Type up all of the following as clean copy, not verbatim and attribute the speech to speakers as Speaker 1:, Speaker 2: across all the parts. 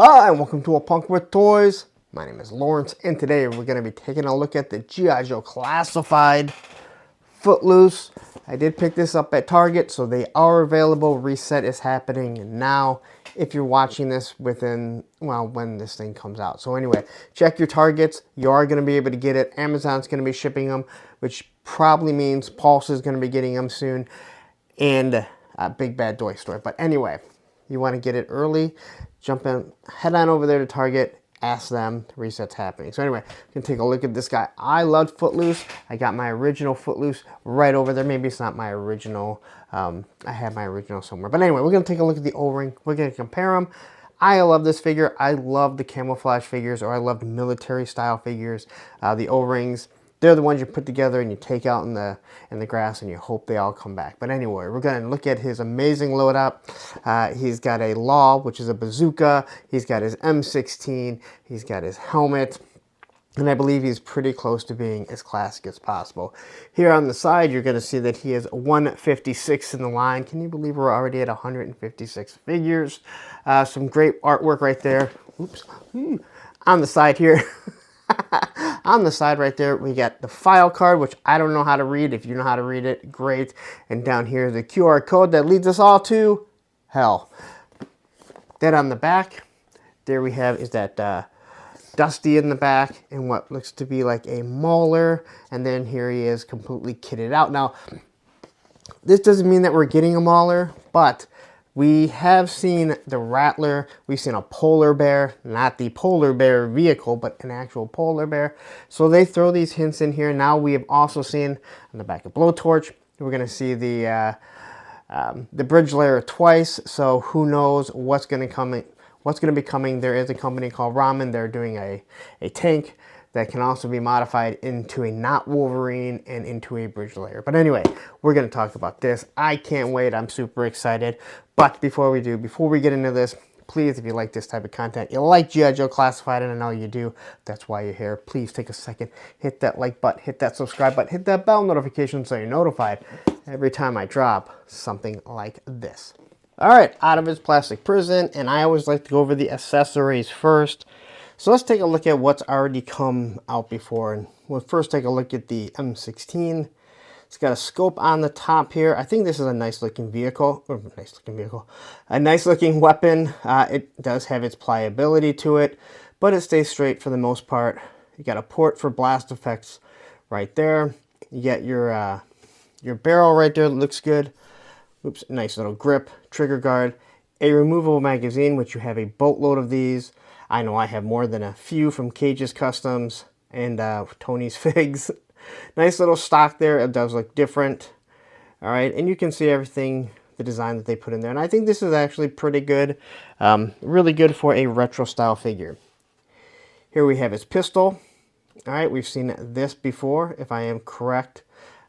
Speaker 1: Hi, and welcome to A Punk with Toys. My name is Lawrence, and today we're going to be taking a look at the G.I. Joe Classified Footloose. I did pick this up at Target, so they are available. Reset is happening now if you're watching this within, well, when this thing comes out. So anyway, check your Targets. You are going to be able to get it. Amazon's going to be shipping them, which probably means Pulse is going to be getting them soon, and Big Bad Toy Store. But anyway, you want to get it early, jump in, head on over there to Target, ask them, reset's happening. So anyway, you can take a look at this guy. I loved Footloose. I got my original Footloose right over there. Maybe it's not my original. I have my original somewhere. But anyway, we're going to take a look at the O-ring. We're going to compare them. I love this figure. I love the camouflage figures, or I love the military style figures. The O-rings, they're the ones you put together and you take out in the grass and you hope they all come back. But anyway, we're going to look at his amazing loadout. He's got a Law, which is a bazooka. He's got his M16. He's got his helmet. And I believe he's pretty close to being as classic as possible. Here on the side, you're going to see that he is 156 in the line. Can you believe we're already at 156 figures? Some great artwork right there. Oops. On the side here. On the side right there, we got the file card, which I don't know how to read. If you know how to read it, great. And down here, the QR code that leads us all to hell. Then on the back, there we have is that Dusty in the back and what looks to be like a Mauler. And then here he is completely kitted out. Now, this doesn't mean that we're getting a Mauler, but we have seen the Rattler. We've seen a polar bear, not the polar bear vehicle, but an actual polar bear. So they throw these hints in here. Now we have also seen on the back of Blowtorch, we're going to see the bridge layer twice. So who knows what's going to come? What's going to be coming? There is a company called Ramen. They're doing a tank that can also be modified into a not Wolverine and into a bridge layer. But anyway, we're going to talk about this. I can't wait. I'm super excited. But before we get into this, please, if you like this type of content, you like G.I. Joe Classified, and I know you do, that's why you're here, please take a second, hit that like button, hit that subscribe button, hit that bell notification so you're notified every time I drop something like this. All right, out of his plastic prison, and I always like to go over the accessories first. So let's take a look at what's already come out before. And we'll first take a look at the M16. It's got a scope on the top here. I think this is a nice looking vehicle, a nice looking weapon. It does have its pliability to it, but it stays straight for the most part. You got a port for blast effects right there. You get your barrel right there, looks good. Oops, nice little grip, trigger guard, a removable magazine, which you have a boatload of these. I know I have more than a few from Cage's Customs and Tony's Figs. Nice little stock there. It does look different. All right, and you can see everything, the design that they put in there. And I think this is actually pretty good. Really good for a retro style figure. Here we have his pistol. All right, we've seen this before, if I am correct.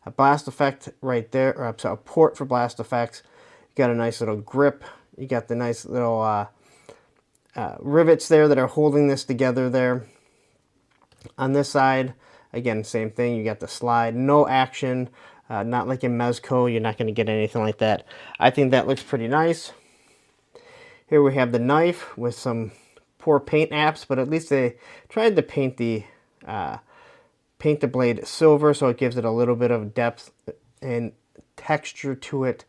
Speaker 1: A blast effect right there, or a port for blast effects. You got a nice little grip. You got the nice little rivets there that are holding this together there. On this side, again, same thing. You got the slide, no action, not like in Mezco. You're not going to get anything like that. I think that looks pretty nice. Here we have the knife with some poor paint apps, but at least they tried to paint the blade silver, so it gives it a little bit of depth and texture to it.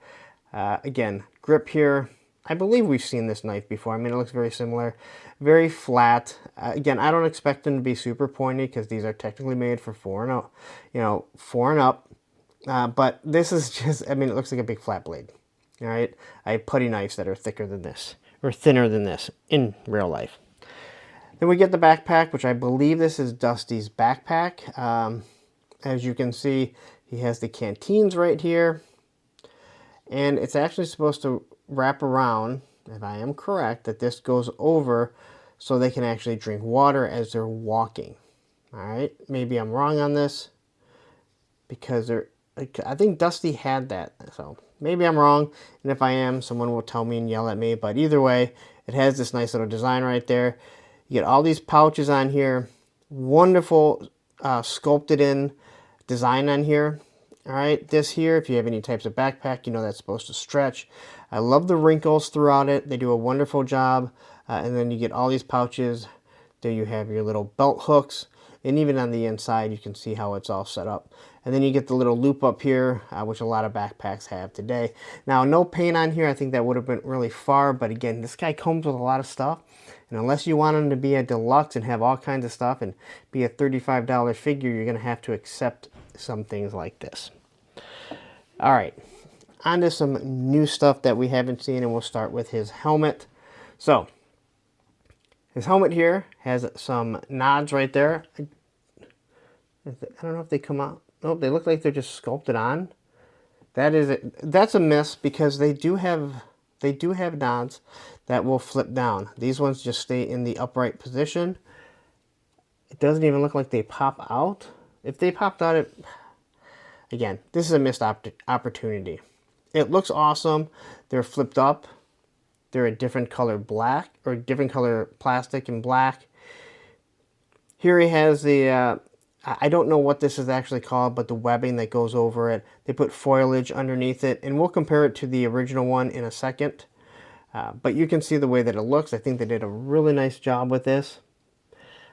Speaker 1: Again, grip here. I believe we've seen this knife before. I mean, it looks very similar. Very flat. Again, I don't expect them to be super pointy because these are technically made for 4 and up. But this is just, I mean, it looks like a big flat blade. All right. I have putty knives that are thicker than this, or thinner than this in real life. Then we get the backpack, which I believe this is Dusty's backpack. As you can see, he has the canteens right here. And it's actually supposed to wrap around, if I am correct, that this goes over so they can actually drink water as they're walking. All right, maybe I'm wrong on this because I think Dusty had that, so maybe I'm wrong. And if I am, someone will tell me and yell at me. But either way, it has this nice little design right there. You get all these pouches on here, wonderful sculpted in design on here. All right, this here, if you have any types of backpack, you know that's supposed to stretch. I love the wrinkles throughout it. They do a wonderful job. and then you get all these pouches. There you have your little belt hooks, and even on the inside you can see how it's all set up. And then you get the little loop up here, which a lot of backpacks have today. Now, no paint on here. I think that would have been really far, but again, this guy comes with a lot of stuff. And unless you want him to be a deluxe and have all kinds of stuff and be a $35 figure, you're going to have to accept some things like this. All right, on to some new stuff that we haven't seen, and we'll start with his helmet. So, his helmet here has some nods right there. I don't know if they come out. Nope, they look like they're just sculpted on. That's a miss, because they do have nods that will flip down. These ones just stay in the upright position. It doesn't even look like they pop out. If they popped out, again, this is a missed opportunity. It looks awesome. They're flipped up. They're a different color black, or different color plastic and black. Here he has the, I don't know what this is actually called, but the webbing that goes over it. They put foliage underneath it, and we'll compare it to the original one in a second. But you can see the way that it looks. I think they did a really nice job with this.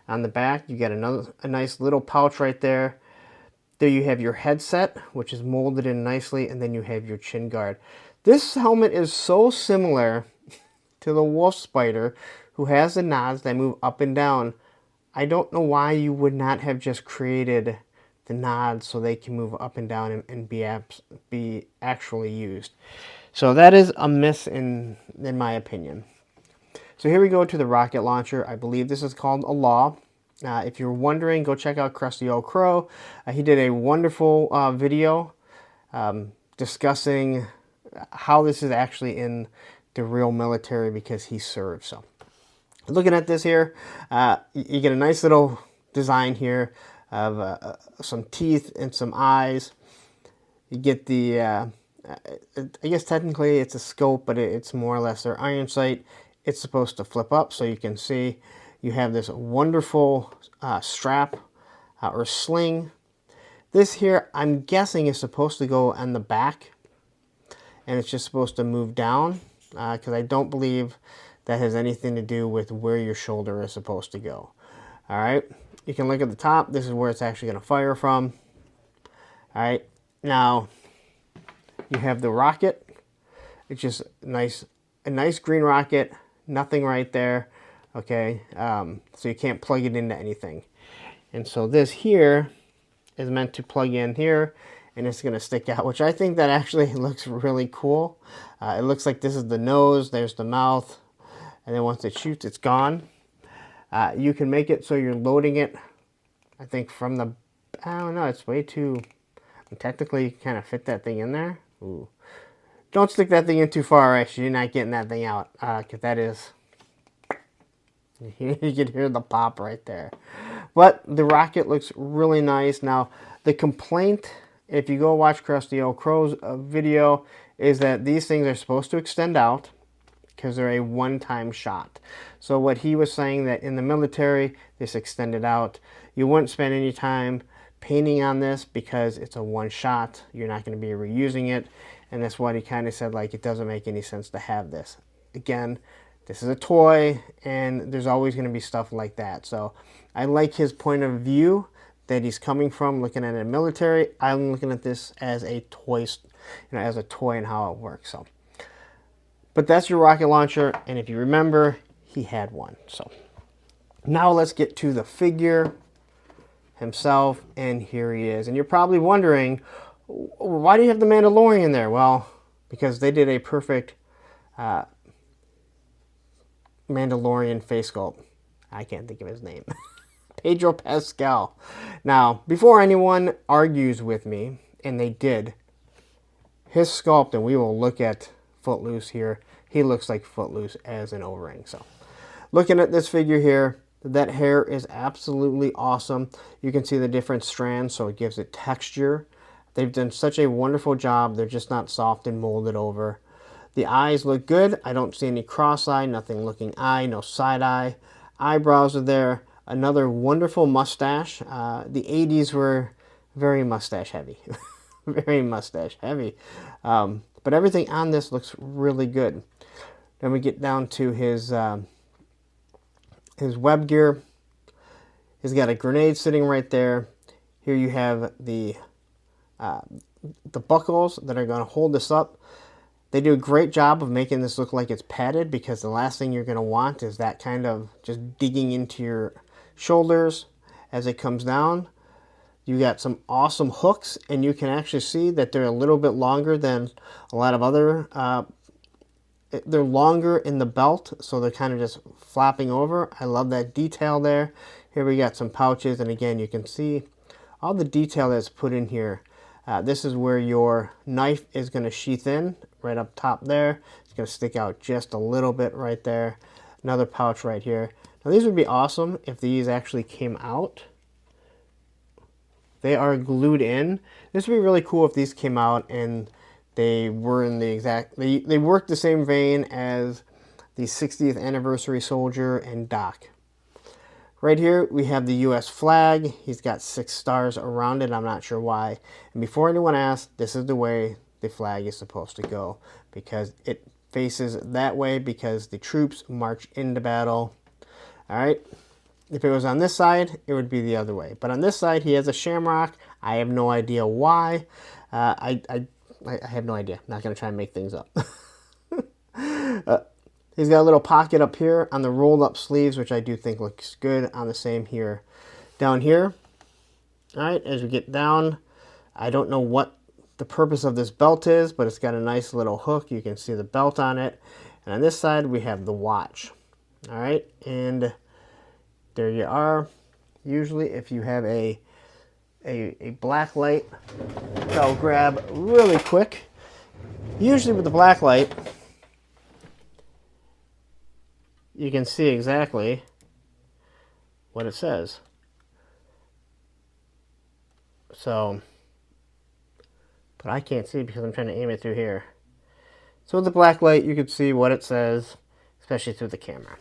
Speaker 1: On the back, you get a nice little pouch right there. There you have your headset, which is molded in nicely, and then you have your chin guard. This helmet is so similar to the wolf spider, who has the nods that move up and down. I don't know why you would not have just created the nods so they can move up and down and be actually used. So that is a miss in my opinion. So here we go to the rocket launcher. I believe this is called ARAH. If you're wondering, go check out Krusty Old Crow. He did a wonderful video discussing how this is actually in the real military, because he served. So looking at this here, you get a nice little design here of some teeth and some eyes. You get the, I guess technically it's a scope, but it's more or less their iron sight. It's supposed to flip up so you can see. You have this wonderful strap or sling. This here, I'm guessing, is supposed to go on the back, and it's just supposed to move down, because I don't believe that has anything to do with where your shoulder is supposed to go. All right, you can look at the top. This is where it's actually going to fire from. All right, now you have the rocket. It's just a nice green rocket. Nothing right there. Okay, so you can't plug it into anything. And so this here is meant to plug in here, and it's going to stick out, which I think that actually looks really cool. It looks like this is the nose, there's the mouth, and then once it shoots, it's gone. You can make it so you're loading it, I think from the, I don't know, it's way too, technically you kind of fit that thing in there. Ooh. Don't stick that thing in too far, actually. You're not getting that thing out, because that is, you can hear the pop right there. But the rocket looks really nice. Now, the complaint, if you go watch Krusty Old Crow's video, is that these things are supposed to extend out because they're a one-time shot. So what he was saying, that in the military, this extended out. You wouldn't spend any time painting on this because it's a one shot. You're not going to be reusing it. And that's what he kind of said, like, it doesn't make any sense to have this. Again, this is a toy, and there's always going to be stuff like that. So I like his point of view that he's coming from, looking at it military. I'm looking at this as a toy, as a toy and how it works. So, but that's your rocket launcher, and if you remember, he had one. So now let's get to the figure himself, and here he is. And you're probably wondering, why do you have the Mandalorian there? Well, because they did a perfect Mandalorian face sculpt. I can't think of his name. Pedro Pascal. Now, before anyone argues with me, and they did, his sculpt, and we will look at Footloose here, he looks like Footloose as an O-ring. So, looking at this figure here, that hair is absolutely awesome. You can see the different strands, so it gives it texture. They've done such a wonderful job. They're just not soft and molded over. The eyes look good. I don't see any cross-eye, nothing looking eye, no side-eye. Eyebrows are there. Another wonderful mustache. The 80s were very mustache heavy. Very mustache heavy. But everything on this looks really good. Then we get down to his his web gear. He's got a grenade sitting right there. Here you have the buckles that are going to hold this up. They do a great job of making this look like it's padded, because the last thing you're going to want is that kind of just digging into your shoulders as it comes down. You got some awesome hooks, and you can actually see that they're a little bit longer than a lot of other, they're longer in the belt, so they're kind of just flapping over. I love that detail there. Here we got some pouches, and again, you can see all the detail that's put in here. This is where your knife is going to sheath in, right up top there. It's going to stick out just a little bit right there. Another pouch right here. Now these would be awesome if these actually came out. They are glued in. This would be really cool if these came out and they were in the exact, they work the same vein as the 60th anniversary soldier and Doc. Right here, we have the U.S. flag. He's got 6 stars around it. I'm not sure why. And before anyone asks, this is the way the flag is supposed to go, because it faces that way because the troops march into battle. All right. If it was on this side, it would be the other way. But on this side, he has a shamrock. I have no idea why. I have no idea. I'm not going to try and make things up. He's got a little pocket up here on the rolled up sleeves, which I do think looks good on the same here. Down here, all right, as we get down, I don't know what the purpose of this belt is, but it's got a nice little hook. You can see the belt on it. And on this side, we have the watch. All right, and there you are. Usually, if you have a black light, which I'll grab really quick. Usually with the black light, you can see exactly what it says. So, but I can't see because I'm trying to aim it through here. So with the black light, you can see what it says, especially through the camera.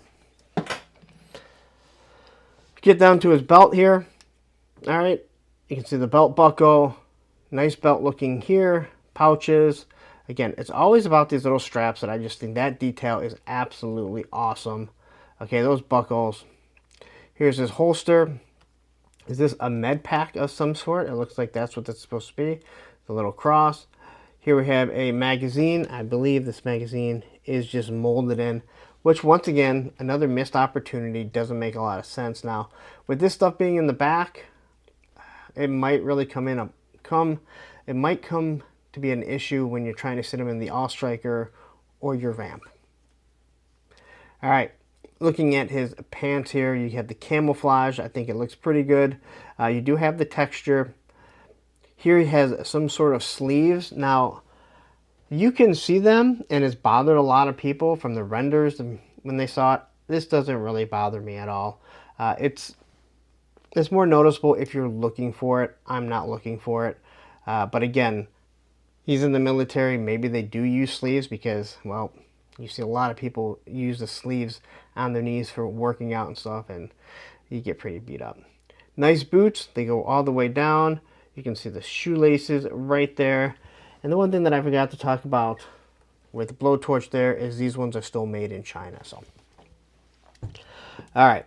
Speaker 1: Get down to his belt here. All right, you can see the belt buckle. Nice belt looking here. Pouches. Again, it's always about these little straps that I just think that detail is absolutely awesome. Okay, those buckles. Here's his holster. Is this a med pack of some sort? It looks like that's what it's supposed to be. The little cross. Here we have a magazine. I believe this magazine is just molded in, which once again, another missed opportunity. Doesn't make a lot of sense. Now, with this stuff being in the back, it might really it might come to be an issue when you're trying to sit them in the All Striker or your Vamp. All right, looking at his pants here, you have the camouflage. I think it looks pretty good. You do have the texture. Here he has some sort of sleeves. Now, you can see them, and it's bothered a lot of people from the renders when they saw it. This doesn't really bother me at all. It's more noticeable if you're looking for it. I'm not looking for it. But again, he's in the military. Maybe they do use sleeves because, well, you see a lot of people use the sleeves on their knees for working out and stuff, and you get pretty beat up. Nice boots. They go all the way down. You can see the shoelaces right there. And the one thing that I forgot to talk about with the blowtorch there is these ones are still made in China. So, all right.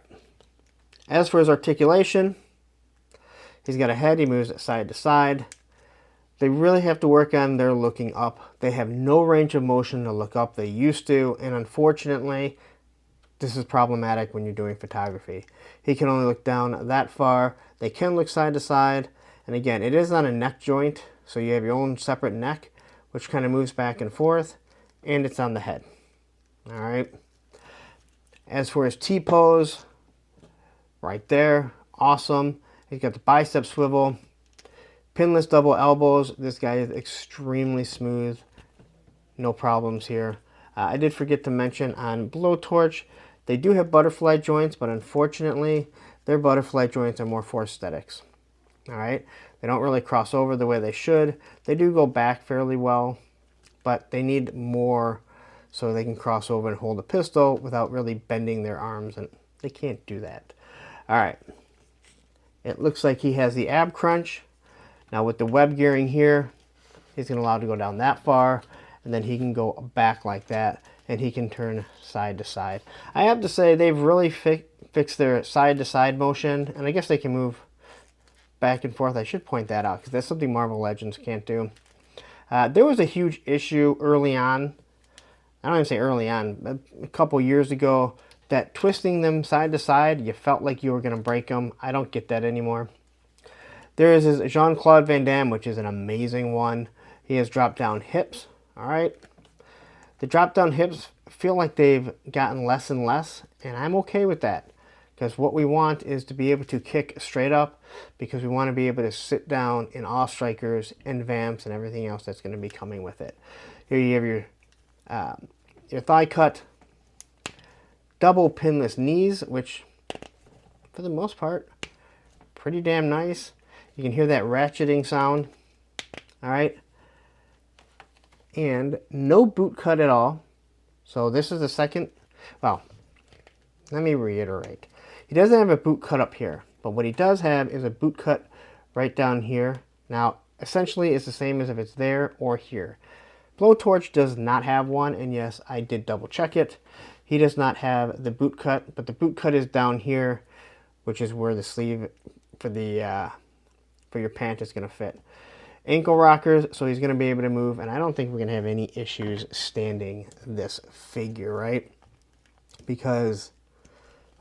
Speaker 1: As for his articulation, he's got a head. He moves it side to side. They really have to work on their looking up. They have no range of motion to look up. They used to, and unfortunately, this is problematic when you're doing photography. He can only look down that far. They can look side to side. And again, it is on a neck joint, so you have your own separate neck, which kind of moves back and forth, and it's on the head. All right. As for his T-pose, right there, awesome. He's got the bicep swivel. Pinless double elbows. This guy is extremely smooth. No problems here. I did forget to mention on blowtorch, they do have butterfly joints, but unfortunately, their butterfly joints are more for aesthetics. All right. They don't really cross over the way they should. They do go back fairly well, but they need more so they can cross over and hold a pistol without really bending their arms, and they can't do that. All right. It looks like he has the ab crunch. Now with the web gearing here, he's going to allow it to go down that far, and then he can go back like that. and he can turn side to side. I have to say they've really fixed their side to side motion, and I guess they can move back and forth. I should point that out because that's something Marvel Legends can't do. There was a huge issue early on. I don't even say early on, a couple years ago, that twisting them side to side, you felt like you were going to break them. I don't get that anymore. There is his Jean-Claude Van Damme, which is an amazing one. He has drop down hips. All right. The drop down hips feel like they've gotten less and less, and I'm okay with that. Because what we want is to be able to kick straight up, because we want to be able to sit down in all strikers and vamps and everything else that's going to be coming with it. Here you have your thigh cut, double pinless knees, which for the most part, pretty damn nice. You can hear that ratcheting sound. All right. And no boot cut at all. So this is the second. Well, let me reiterate. He doesn't have a boot cut up here, but what he does have is a boot cut right down here. Now, essentially, it's the same as if it's there or here. Blowtorch does not have one, and yes, I did double check it. He does not have the boot cut, but the boot cut is down here, which is where the sleeve for the for your pant is going to fit. Ankle rockers, so he's going to be able to move, and I don't think we're going to have any issues standing this figure, right? Because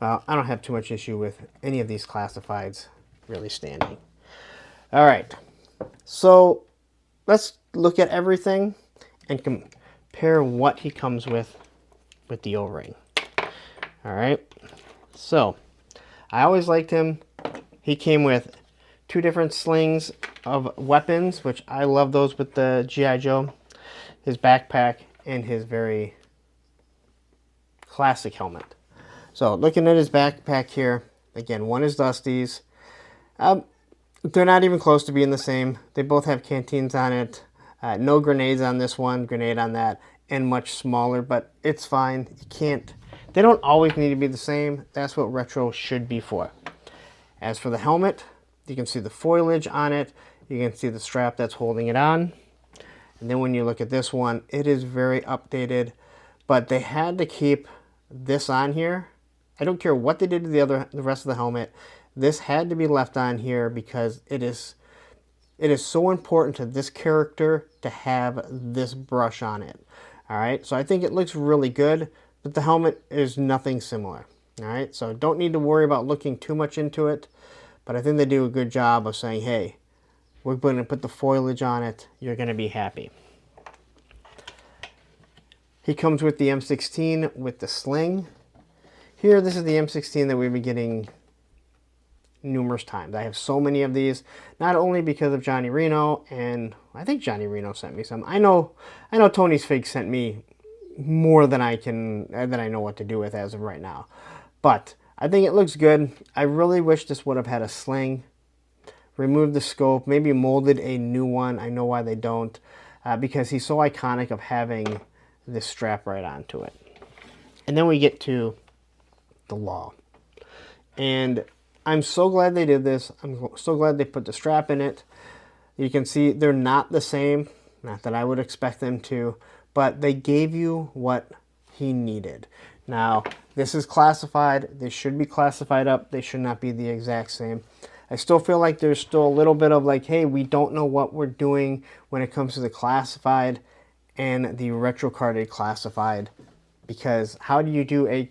Speaker 1: well, I don't have too much issue with any of these classifieds really standing. All right, so let's look at everything and compare what he comes with the O-ring. All right, so I always liked him. He came with 2 different slings of weapons, which I love those with the G.I. Joe. His backpack and his very classic helmet. So looking at his backpack here, again, one is Dusty's. They're not even close to being the same. They both have canteens on it. No grenades on this one, grenade on that, and much smaller, but it's fine. You can't, they don't always need to be the same. That's what retro should be for. As for the helmet, you can see the foliage on it. You can see the strap that's holding it on. And then when you look at this one, it is very updated, but they had to keep this on here. I don't care what they did to the rest of the helmet. This had to be left on here because it is so important to this character to have this brush on it. All right, so I think it looks really good, but the helmet is nothing similar. All right, so don't need to worry about looking too much into it, but I think they do a good job of saying, hey, we're going to put the foliage on it. You're going to be happy. He comes with the M16 with the sling. Here, this is the M16 that we've been getting numerous times. I have so many of these, not only because of Johnny Reno, and I think Johnny Reno sent me some. I know Tony's Fig sent me more than I know what to do with as of right now. But I think it looks good. I really wish this would have had a sling. Removed the scope, maybe molded a new one. I know why they don't, because he's so iconic of having this strap right onto it. And then we get to the Law. And I'm so glad they did this. I'm so glad they put the strap in it. You can see they're not the same. Not that I would expect them to, but they gave you what he needed. Now, this is classified. They should be classified up. They should not be the exact same. I still feel like there's still a little bit of like, hey, we don't know what we're doing when it comes to the classified and the retro carded classified, because how do you do a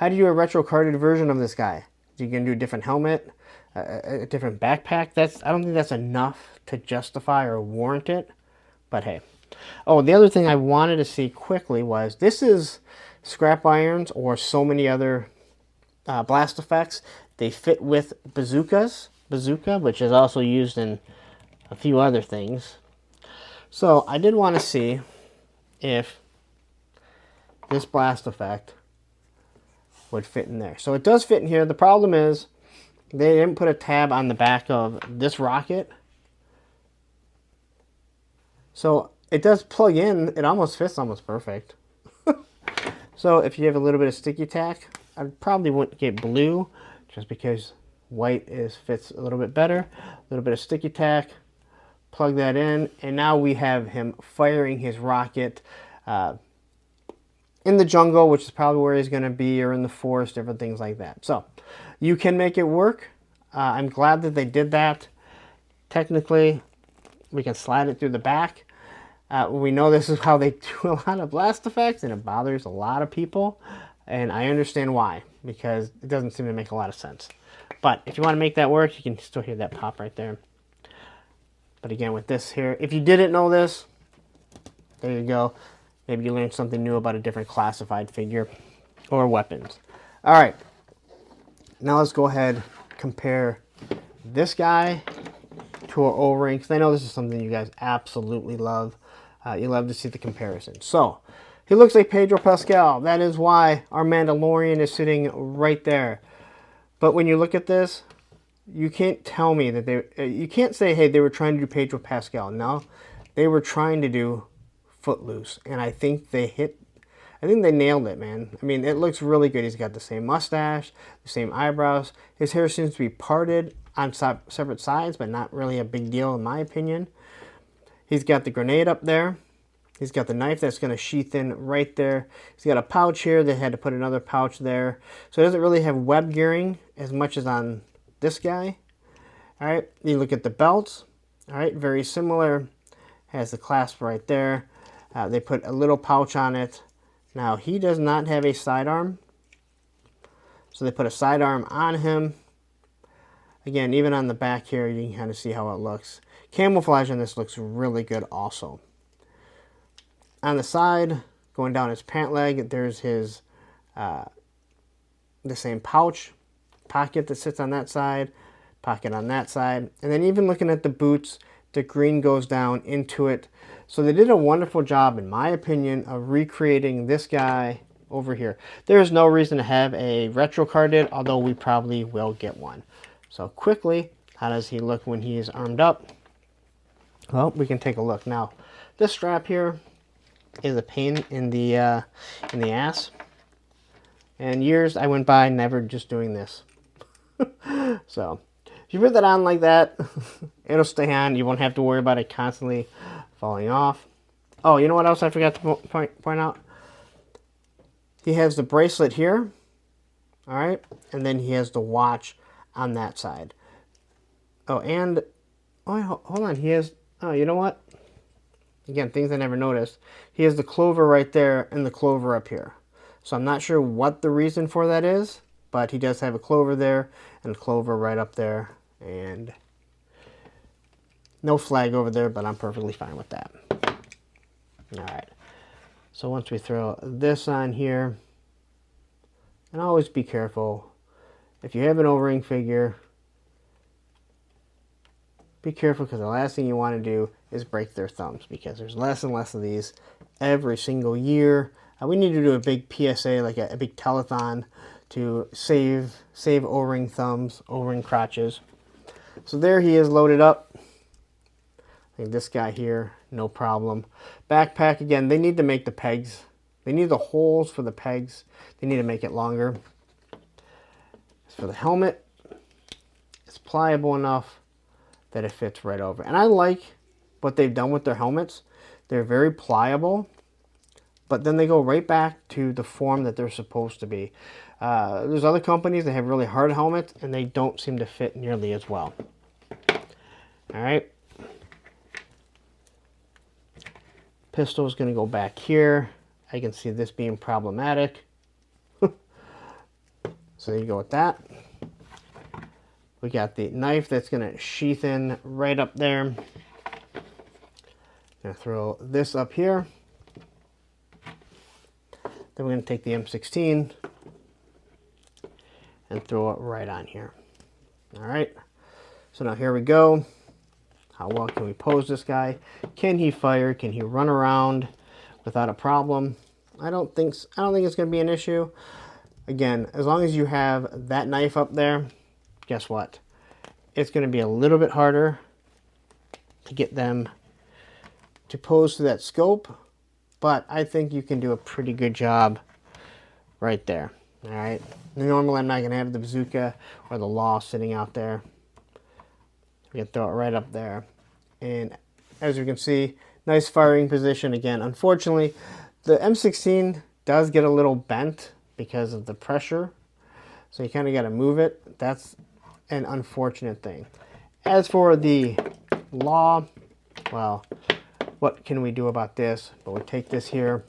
Speaker 1: retro carded version of this guy? You can do a different helmet, a different backpack. I don't think that's enough to justify or warrant it, but hey. Oh, the other thing I wanted to see quickly was, this is scrap irons or so many other blast effects. They fit with bazooka, which is also used in a few other things. So I did want to see if this blast effect would fit in there. So it does fit in here. The problem is they didn't put a tab on the back of this rocket. So it does plug in. It almost fits almost perfect. So if you have a little bit of sticky tack, I probably wouldn't get blue, just because white fits a little bit better. A little bit of sticky tack, plug that in, and now we have him firing his rocket in the jungle, which is probably where he's going to be, or in the forest, different things like that. So you can make it work. I'm glad that they did that. Technically, we can slide it through the back. We know this is how they do a lot of blast effects, and it bothers a lot of people. And I understand why, because it doesn't seem to make a lot of sense. But if you want to make that work, you can still hear that pop right there. But again, with this here, if you didn't know this, there you go. Maybe you learned something new about a different classified figure or weapons. All right. Now let's go ahead and compare this guy to our O-ring, because I know this is something you guys absolutely love. You love to see the comparison. So, he looks like Pedro Pascal. That is why our Mandalorian is sitting right there. But when you look at this, you can't tell me that you can't say, hey, they were trying to do Pedro Pascal. No, they were trying to do Footloose. And I think they nailed it, man. I mean, it looks really good. He's got the same mustache, the same eyebrows. His hair seems to be parted on separate sides, but not really a big deal in my opinion. He's got the grenade up there. He's got the knife that's going to sheath in right there. He's got a pouch here. They had to put another pouch there. So it doesn't really have web gearing as much as on this guy. All right, you look at the belts. All right, very similar. Has the clasp right there. They put a little pouch on it. Now, he does not have a sidearm. So they put a sidearm on him. Again, even on the back here, you can kind of see how it looks. Camouflage on this looks really good also. On the side, going down his pant leg, there's his the same pouch, pocket that sits on that side, pocket on that side. And then even looking at the boots, the green goes down into it. So they did a wonderful job, in my opinion, of recreating this guy over here. There is no reason to have a retro carded, although we probably will get one. So quickly, how does he look when he is armed up? Well, we can take a look. Now, this strap here is a pain in the ass. And years I went by never just doing this. So, if you put that on like that, it'll stay on. You won't have to worry about it constantly falling off. Oh, you know what else I forgot to point out? He has the bracelet here. All right. And then he has the watch on that side. Oh, and hold on. He has, oh, you know what? Again, things I never noticed. He has the clover right there and the clover up here. So I'm not sure what the reason for that is, but he does have a clover there and a clover right up there. And no flag over there, but I'm perfectly fine with that. All right. So once we throw this on here, and always be careful. If you have an O-ring figure, be careful, because the last thing you want to do is break their thumbs, because there's less and less of these every single year. We need to do a big PSA, like a big telethon, to save O-ring thumbs, O-ring crotches. So there he is loaded up. I think this guy here, no problem. Backpack, again, they need to make the pegs. They need the holes for the pegs. They need to make it longer. As for the helmet, it's pliable enough that it fits right over. And I like what they've done with their helmets. They're very pliable, but then they go right back to the form that they're supposed to be. There's other companies that have really hard helmets, and they don't seem to fit nearly as well. All right. Pistol is going to go back here. I can see this being problematic. So there you go with that. We got the knife that's going to sheath in right up there. Going to throw this up here. Then we're going to take the M16 and throw it right on here. All right. So now here we go. How well can we pose this guy? Can he fire? Can he run around without a problem? I don't think it's going to be an issue. Again, as long as you have that knife up there, guess what? It's going to be a little bit harder to get them to pose to that scope, but I think you can do a pretty good job right there. All right. Normally, I'm not going to have the bazooka or the law sitting out there. We can throw it right up there. And as you can see, nice firing position again. Unfortunately, the M16 does get a little bent because of the pressure. So you kind of got to move it. That's an unfortunate thing. As for the law, well, what can we do about this? But we take this here.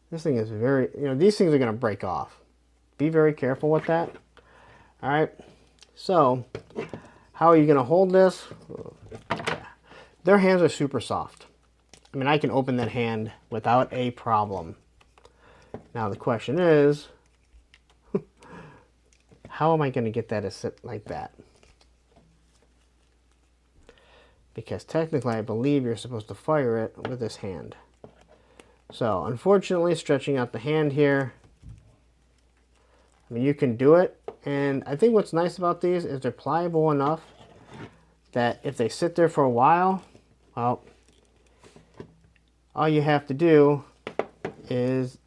Speaker 1: This thing is very, these things are going to break off. Be very careful with that. All right. So how are you going to hold this? Their hands are super soft. I mean, I can open that hand without a problem. Now the question is, how am I going to get that to sit like that? Because technically, I believe you're supposed to fire it with this hand. So, unfortunately, stretching out the hand here, I mean, you can do it. And I think what's nice about these is they're pliable enough that if they sit there for a while, well, all you have to do is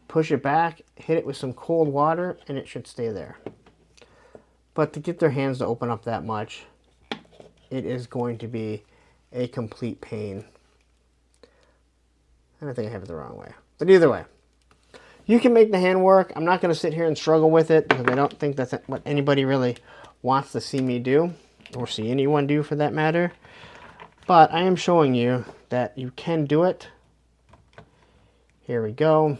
Speaker 1: push it back, hit it with some cold water, and it should stay there. But to get their hands to open up that much, it is going to be a complete pain. And I think I have it the wrong way. But either way, you can make the hand work. I'm not going to sit here and struggle with it because I don't think that's what anybody really wants to see me do, or see anyone do for that matter. But I am showing you that you can do it. Here we go.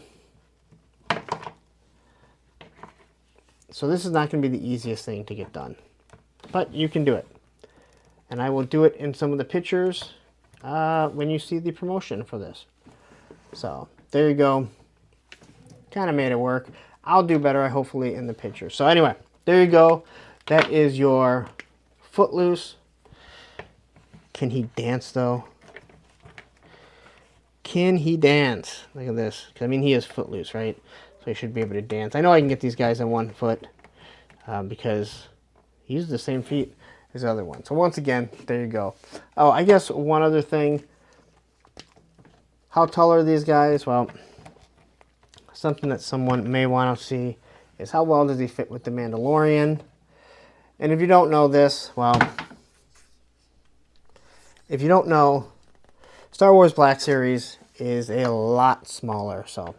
Speaker 1: So this is not going to be the easiest thing to get done, but you can do it. And I will do it in some of the pictures when you see the promotion for this. So there you go. Kind of made it work. I'll do better, hopefully, in the picture. So anyway, there you go. That is your Footloose. Can he dance, though? Can he dance? Look at this. I mean, he is Footloose, right? So he should be able to dance. I know I can get these guys on one foot because he uses the same feet as the other one. So once again, there you go. Oh, I guess one other thing. How tall are these guys? Well, something that someone may want to see is how well does he fit with the Mandalorian. And if you don't know this, well, if you don't know, Star Wars Black Series is a lot smaller, so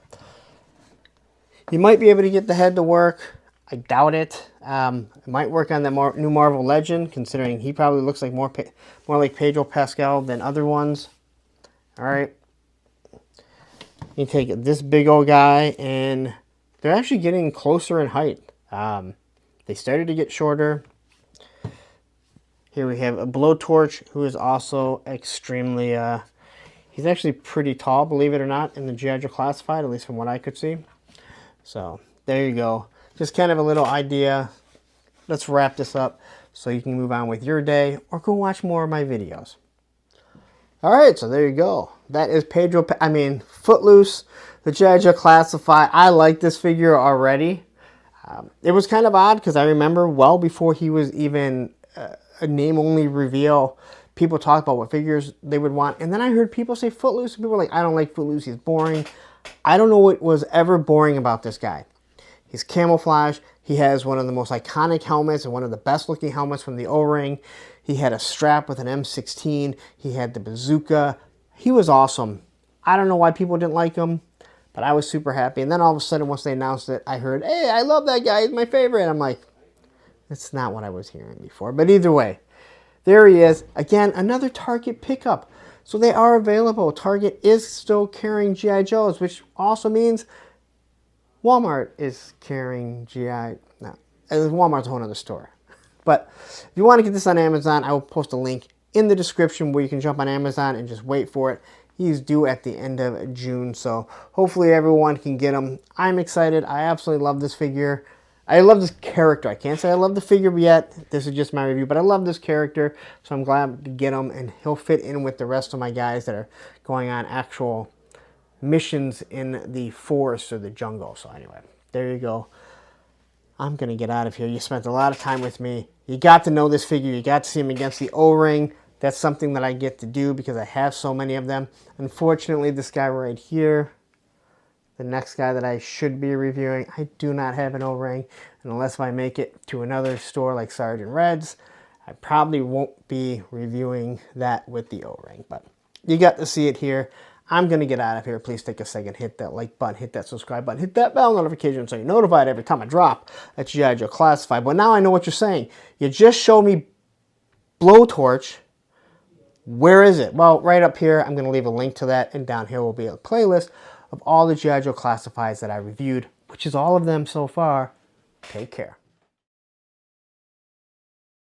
Speaker 1: you might be able to get the head to work. I doubt it. It might work on the new Marvel Legend, considering he probably looks like more like Pedro Pascal than other ones. All right. You take this big old guy, and they're actually getting closer in height. They started to get shorter. Here we have a Blowtorch, who is also extremely... he's actually pretty tall, believe it or not, in the G.I. Joe Classified, at least from what I could see. So, there you go. Just kind of a little idea. Let's wrap this up so you can move on with your day or go watch more of my videos. Alright, so there you go. That is Footloose, the G.I. Joe Classified. I like this figure already. It was kind of odd because I remember well before he was even a name-only reveal, people talked about what figures they would want. And then I heard people say Footloose, and people were like, I don't like Footloose, he's boring. I don't know what was ever boring about this guy. He's camouflage. He has one of the most iconic helmets and one of the best looking helmets from the O-ring. He had a strap with an M16. He had the bazooka. He was awesome. I don't know why people didn't like him, but I was super happy. And then all of a sudden, once they announced it, I heard, hey, I love that guy. He's my favorite. And I'm like, that's not what I was hearing before. But either way, there he is. Again, another Target pickup. So they are available. Target is still carrying G.I. Joes, which also means Walmart is carrying G.I. No, Walmart's a whole other store. But if you want to get this on Amazon, I will post a link in the description where you can jump on Amazon and just wait for it. He's due at the end of June, so hopefully everyone can get him. I'm excited. I absolutely love this figure. I love this character. I can't say I love the figure yet. This is just my review, but I love this character, so I'm glad to get him, and he'll fit in with the rest of my guys that are going on actual missions in the forest or the jungle. So anyway, there you go. I'm going to get out of here. You spent a lot of time with me. You got to know this figure. You got to see him against the O-ring. That's something that I get to do because I have so many of them. Unfortunately, this guy right here, the next guy that I should be reviewing, I do not have an O-ring. And unless I make it to another store like Sergeant Red's, I probably won't be reviewing that with the O-ring. But You got to see it here. I'm going to get out of here. Please take a second, hit that like button, hit that subscribe button, hit that bell notification so you're notified every time I drop a G.I. Joe Classified. But now I know what you're saying. You just showed me Blowtorch. Where is it? Well, right up here, I'm going to leave a link to that, and down here will be a playlist of all the G.I. Joe Classifieds that I reviewed, which is all of them so far. Take care.